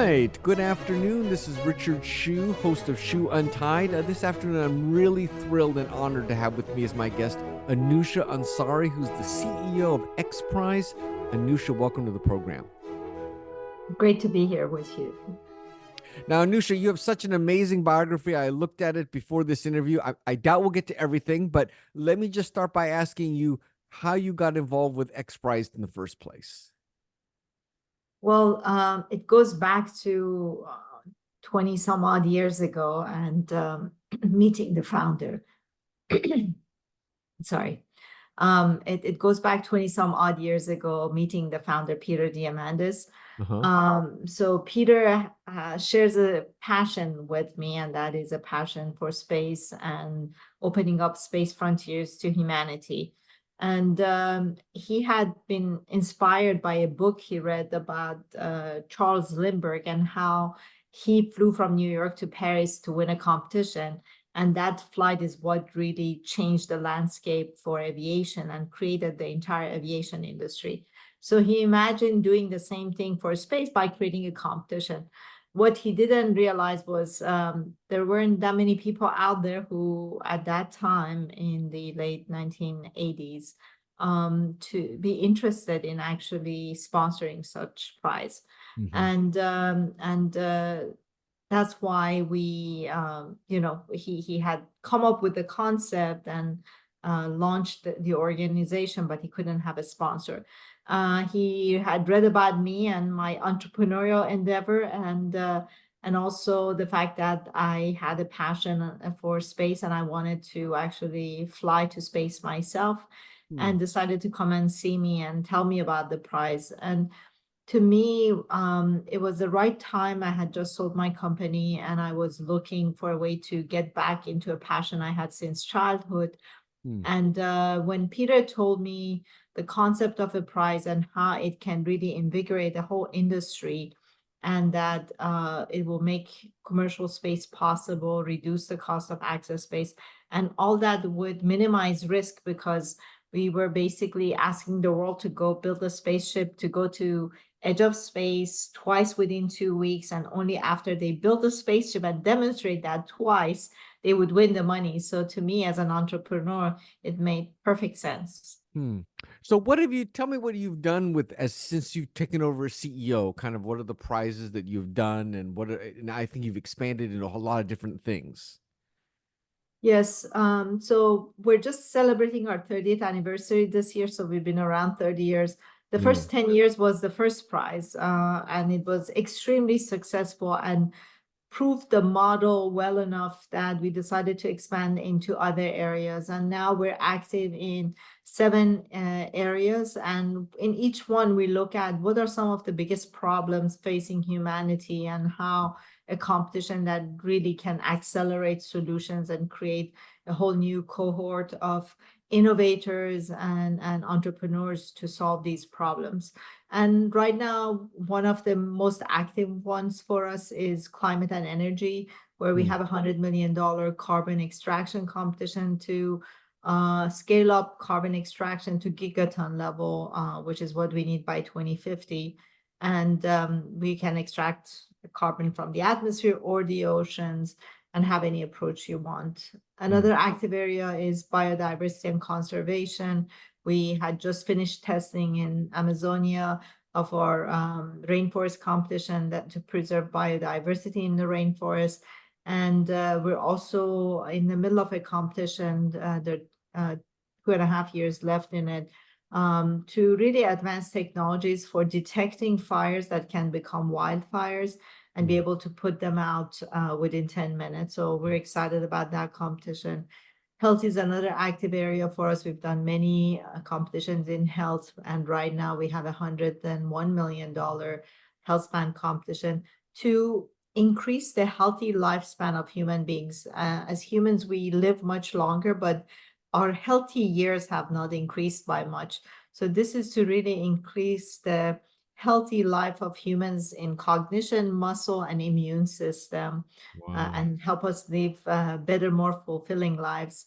right. Good afternoon. This is Richard Hsu, host of Hsu Untied. This afternoon, I'm really thrilled and honored to have with me as my guest Anousheh Ansari, who's the CEO of XPRIZE. Anousheh, welcome to the program. Great to be here with you. Now, Anousheh, you have such an amazing biography. I looked at it before this interview. I doubt we'll get to everything, but let me just start by asking you how you got involved with XPRIZE in the first place. Well, it goes back to 20 some odd years ago and meeting the founder. Sorry. It goes back 20 some odd years ago, meeting the founder, Peter Diamandis. So Peter shares a passion with me, and that is a passion for space and opening up space frontiers to humanity. And he had been inspired by a book he read about Charles Lindbergh and how he flew from New York to Paris to win a competition. And that flight is what really changed the landscape for aviation and created the entire aviation industry. So he imagined doing the same thing for space by creating a competition. What he didn't realize was there weren't that many people out there who, at that time in the late 1980s, to be interested in actually sponsoring such prize. And that's why we, he had come up with the concept and launched the organization, but he couldn't have a sponsor. He had read about me and my entrepreneurial endeavor, and also the fact that I had a passion for space and I wanted to actually fly to space myself, and decided to come and see me and tell me about the prize. And to me, it was the right time. I had just sold my company and I was looking for a way to get back into a passion I had since childhood. And when Peter told me the concept of a prize and how it can really invigorate the whole industry, and that it will make commercial space possible, reduce the cost of access space, and all that would minimize risk, because we were basically asking the world to go build a spaceship to go to edge of space twice within 2 weeks, and only after they build a spaceship and demonstrate that twice, they would win the money. So to me, as an entrepreneur, it made perfect sense. So tell me what you've done since you've taken over as CEO, kind of what are the prizes that you've done, and I think you've expanded into a whole lot of different things. Yes. So we're just celebrating our 30th anniversary this year. So we've been around 30 years. The first 10 years was the first prize, and it was extremely successful and proved the model well enough that we decided to expand into other areas. And now we're active in 7 areas. And in each one, we look at what are some of the biggest problems facing humanity and how a competition that really can accelerate solutions and create a whole new cohort of innovators and entrepreneurs to solve these problems. And right now, one of the most active ones for us is climate and energy, where we have $100 million carbon extraction competition to scale up carbon extraction to gigaton level, which is what we need by 2050. And we can extract carbon from the atmosphere or the oceans and have any approach you want. Another active area is biodiversity and conservation. We had just finished testing in Amazonia of our rainforest competition to preserve biodiversity in the rainforest. And we're also in the middle of a competition, there are 2.5 years left in it, to really advance technologies for detecting fires that can become wildfires and be able to put them out within 10 minutes. So we're excited about that competition. Health is another active area for us. We've done many competitions in health, and right now we have a $101 million health span competition to increase the healthy lifespan of human beings. As humans, we live much longer, but our healthy years have not increased by much. So this is to really increase the healthy life of humans in cognition, muscle, and immune system, and help us live better, more fulfilling lives.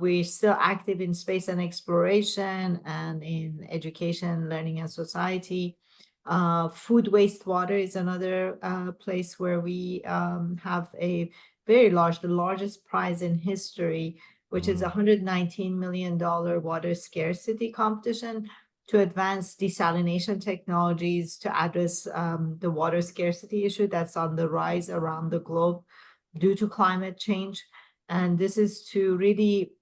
We're still active in space and exploration and in education, learning, and society. Food wastewater is another place where we have a very large, the largest prize in history, which is a Wow. $119 million water scarcity competition to advance desalination technologies to address the water scarcity issue that's on the rise around the globe due to climate change. And this is to really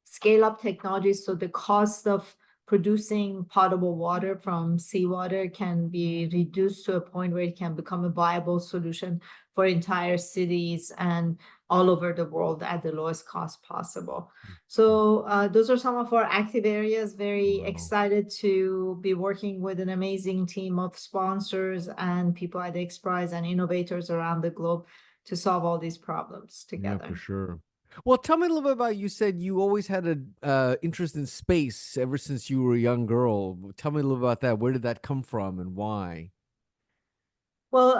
scale up technologies so the cost of producing potable water from seawater can be reduced to a point where it can become a viable solution for entire cities and all over the world at the lowest cost possible. So those are some of our active areas. Very Wow. excited to be working with an amazing team of sponsors and people at XPRIZE and innovators around the globe to solve all these problems Yeah, for together. sure. Well, tell me a little bit about, you said you always had a interest in space ever since you were a young girl. Tell me a little about that. Where did that come from and why? Well,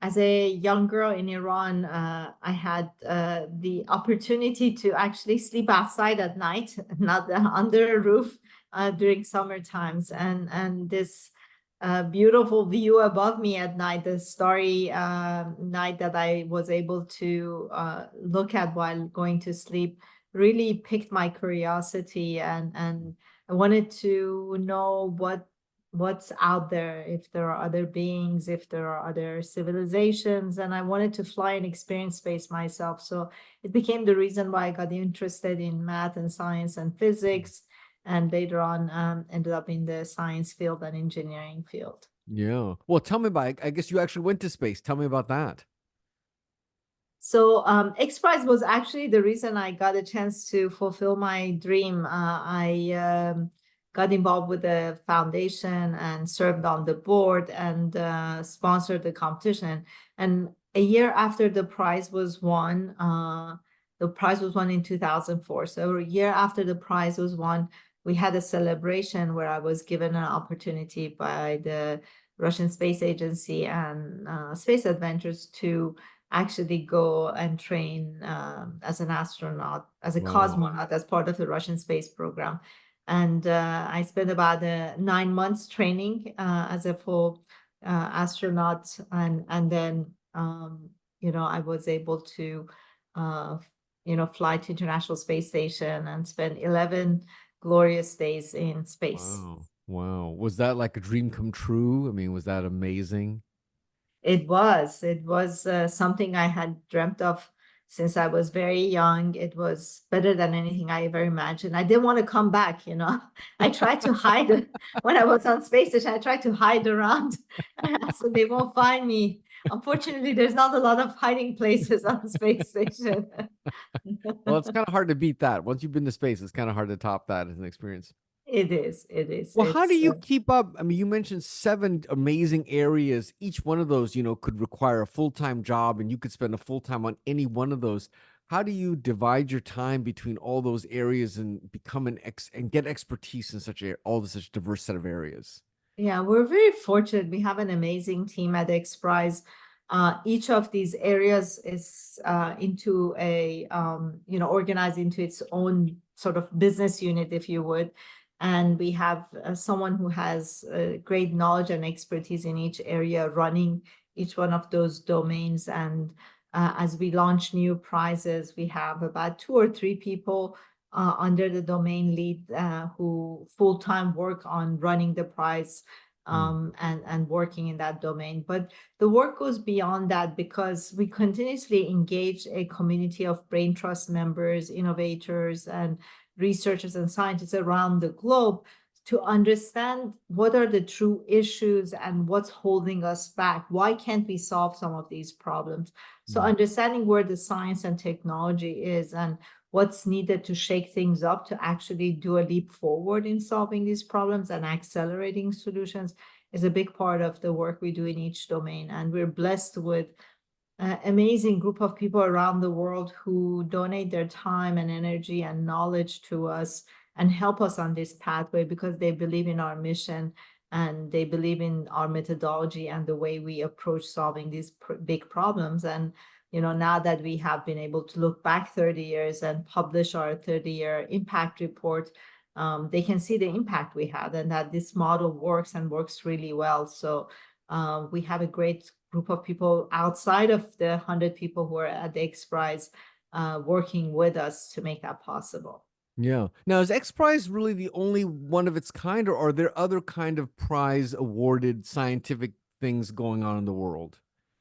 as a young girl in Iran, I had the opportunity to actually sleep outside at night, not under a roof during summer times, and this beautiful view above me at night, the starry night that I was able to look at while going to sleep, really piqued my curiosity, and I wanted to know what's out there, if there are other beings, if there are other civilizations, and I wanted to fly and experience space myself. So it became the reason why I got interested in math and science and physics, and later on ended up in the science field and engineering field. Yeah. Well, tell me about, I guess you actually went to space. Tell me about that. So XPRIZE was actually the reason I got a chance to fulfill my dream. I got involved with the foundation and served on the board and sponsored the competition. And a year after the prize was won in 2004. So a year after the prize was won, we had a celebration where I was given an opportunity by the Russian Space Agency and Space Adventures to actually go and train as an astronaut, as a Wow. cosmonaut, as part of the Russian space program. And I spent about 9 months training as a full astronaut, and then I was able to uh, fly to International Space Station and spend 11 glorious days in space. Wow. Wow. Was that like a dream come true? I mean, was that amazing? It was something I had dreamt of since I was very young. It was better than anything I ever imagined. I didn't want to come back. I tried to hide when I was on space station. I tried to hide around so they won't find me. Unfortunately, there's not a lot of hiding places on space station. Well, it's kind of hard to beat that. Once you've been to space, it's kind of hard to top that as an experience. It is. It is. Well, how do It's you keep up? I mean, you mentioned seven amazing areas. Each one of those, could require a full-time job, and you could spend a full time on any one of those. How do you divide your time between all those areas and become and get expertise in such diverse set of areas? Yeah, we're very fortunate. We have an amazing team at XPRIZE. Each of these areas is organized into its own sort of business unit, if you would. And we have someone who has great knowledge and expertise in each area running each one of those domains. And as we launch new prizes, we have about 2 or 3 people under the domain lead who full-time work on running the prize Mm, and working in that domain. But the work goes beyond that because we continuously engage a community of brain trust members, innovators, and researchers and scientists around the globe to understand what are the true issues and what's holding us back. Why can't we solve some of these problems? So mm, understanding where the science and technology is and what's needed to shake things up to actually do a leap forward in solving these problems and accelerating solutions is a big part of the work we do in each domain. And we're blessed with an amazing group of people around the world who donate their time and energy and knowledge to us and help us on this pathway because they believe in our mission and they believe in our methodology and the way we approach solving these big problems. And now that we have been able to look back 30 years and publish our 30-year impact report, they can see the impact we had and that this model works and works really well. So we have a great group of people outside of the 100 people who are at the XPRIZE working with us to make that possible. Yeah. Now, is X Prize really the only one of its kind, or are there other kind of prize awarded scientific things going on in the world?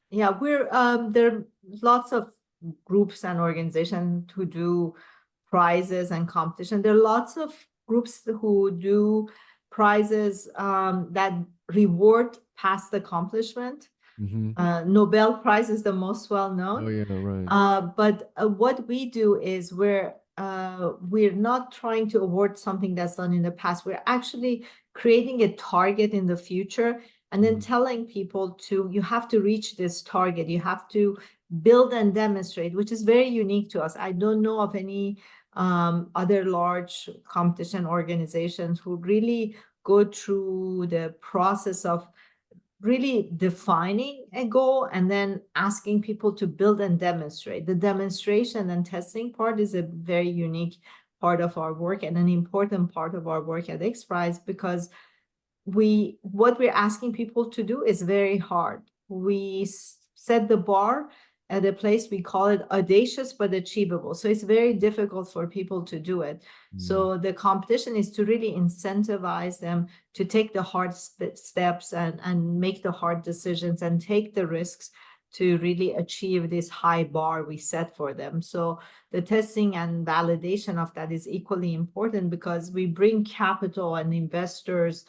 Yeah, there are lots of groups and organizations who do prizes and competition. There are lots of groups who do prizes that reward past accomplishment. Mm-hmm. Nobel Prize is the most well Oh known. yeah, right. But what we do is we're not trying to award something that's done in the past. We're actually creating a target in the future and then telling people you have to reach this target. You have to build and demonstrate, which is very unique to us. I don't know of any other large competition organizations who really go through the process of really defining a goal and then asking people to build and demonstrate. The demonstration and testing part is a very unique part of our work and an important part of our work at XPRIZE, because what we're asking people to do is very hard. We set the bar at a place, we call it audacious but achievable. So it's very difficult for people to do it. So the competition is to really incentivize them to take the hard steps and make the hard decisions and take the risks to really achieve this high bar we set for them. So the testing and validation of that is equally important because we bring capital and investors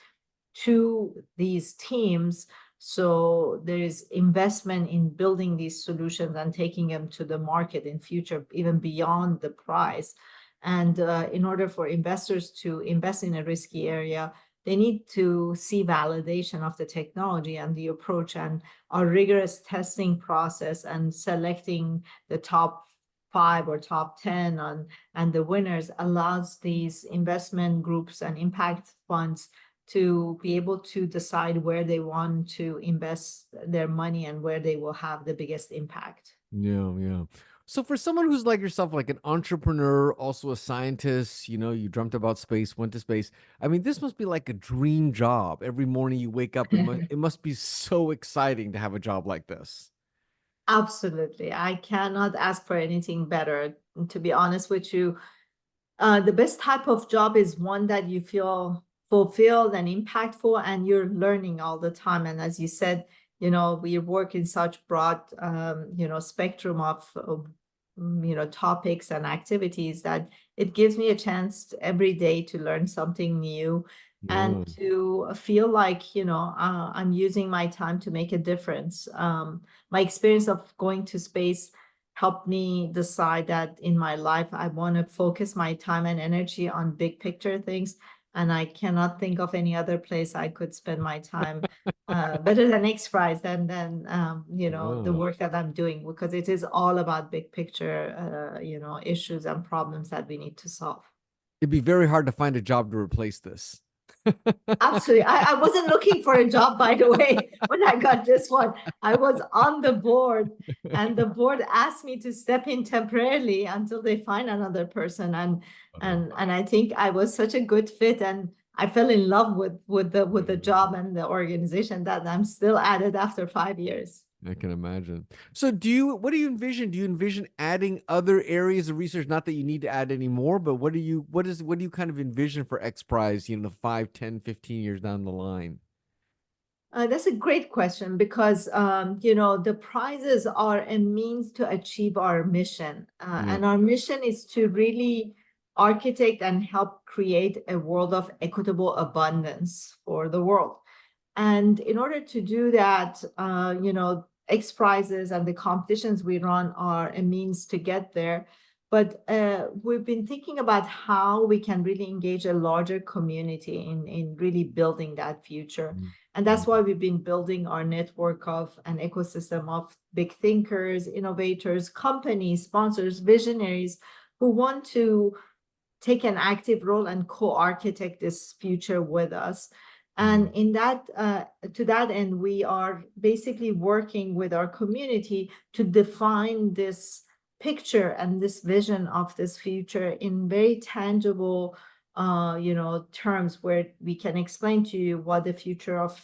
to these teams. So there is investment in building these solutions and taking them to the market in future, even beyond the prize. And in order for investors to invest in a risky area, they need to see validation of the technology and the approach, and our rigorous testing process and selecting the top 5 or top 10 and the winners allows these investment groups and impact funds to be able to decide where they want to invest their money and where they will have the biggest impact. Yeah, yeah. So for someone who's like yourself, like an entrepreneur, also a scientist, you dreamt about space, went to space. I mean, this must be like a dream job. Every morning you wake up, it must be so exciting to have a job like this. Absolutely. I cannot ask for anything better. To be honest with you, the best type of job is one that you feel fulfilled and impactful and you're learning all the time. And as you said, we work in such broad spectrum of topics and activities that it gives me a chance every day to learn something new and Yeah. to feel like I'm using my time to make a difference. My experience of going to space helped me decide that in my life, I want to focus my time and energy on big picture things. And I cannot think of any other place I could spend my time better than XPRIZE than the Wow. work that I'm doing, because it is all about big picture, issues and problems that we need to solve. It'd be very hard to find a job to replace this. Absolutely. I wasn't looking for a job, by the way, when I got this one. I was on the board, and the board asked me to step in temporarily until they find another person. And I think I was such a good fit, and I fell in love with the job and the organization that I'm still at it after 5 years. I can imagine. So what do you envision? Do you envision adding other areas of research? Not that you need to add any more, but what do you kind of envision for X Prize, 5, 10, 15 years down the line? That's a great question because, the prizes are a means to achieve our mission. Yeah. And our mission is to really architect and help create a world of equitable abundance for the world. And in order to do that, X prizes and the competitions we run are a means to get there. But we've been thinking about how we can really engage a larger community in really building that future. And that's why we've been building our network of an ecosystem of big thinkers, innovators, companies, sponsors, visionaries who want to take an active role and co-architect this future with us. And in that, to that end, we are basically working with our community to define this picture and this vision of this future in very tangible terms where we can explain to you what the future of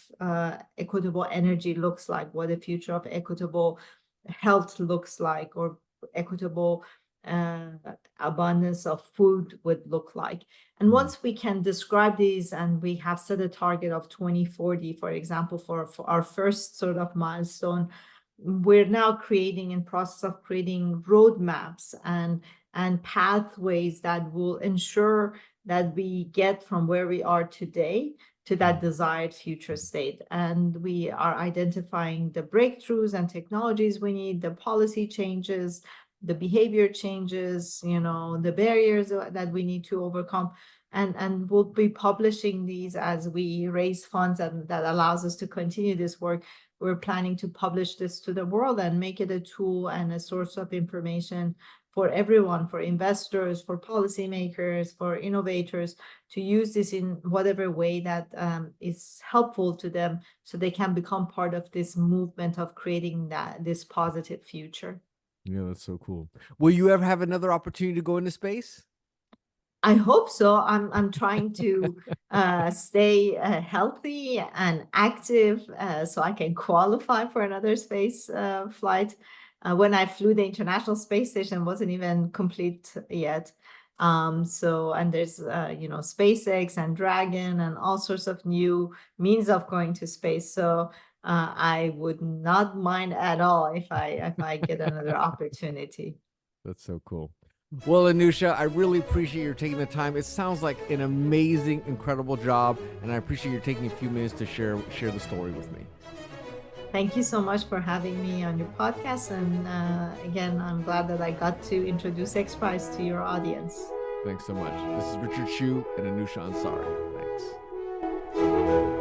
equitable energy looks like, what the future of equitable health looks like, or equitable uh, abundance of food would look like. And once we can describe these, and we have set a target of 2040, for example, for our first sort of milestone, we're now in process of creating roadmaps and pathways that will ensure that we get from where we are today to that desired future state. And we are identifying the breakthroughs and technologies we need, the policy changes, the behavior changes, the barriers that we need to overcome. And we'll be publishing these as we raise funds, and that allows us to continue this work. We're planning to publish this to the world and make it a tool and a source of information for everyone, for investors, for policymakers, for innovators, to use this in whatever way that is helpful to them, so they can become part of this movement of creating this positive future. Yeah, that's so cool. Will you ever have another opportunity to go into space? I hope so. I'm trying to stay healthy and active, so I can qualify for another space flight. When I flew the International Space Station, wasn't even complete yet. And there's SpaceX and Dragon and all sorts of new means of going to space. So I would not mind at all if I get another opportunity. That's so cool. Well, Anousheh, I really appreciate your taking the time. It sounds like an amazing, incredible job, and I appreciate you taking a few minutes to share the story with me. Thank you so much for having me on your podcast. And again, I'm glad that I got to introduce XPRIZE to your audience. Thanks so much. This is Richard Hsu and Anousheh Ansari. Thanks.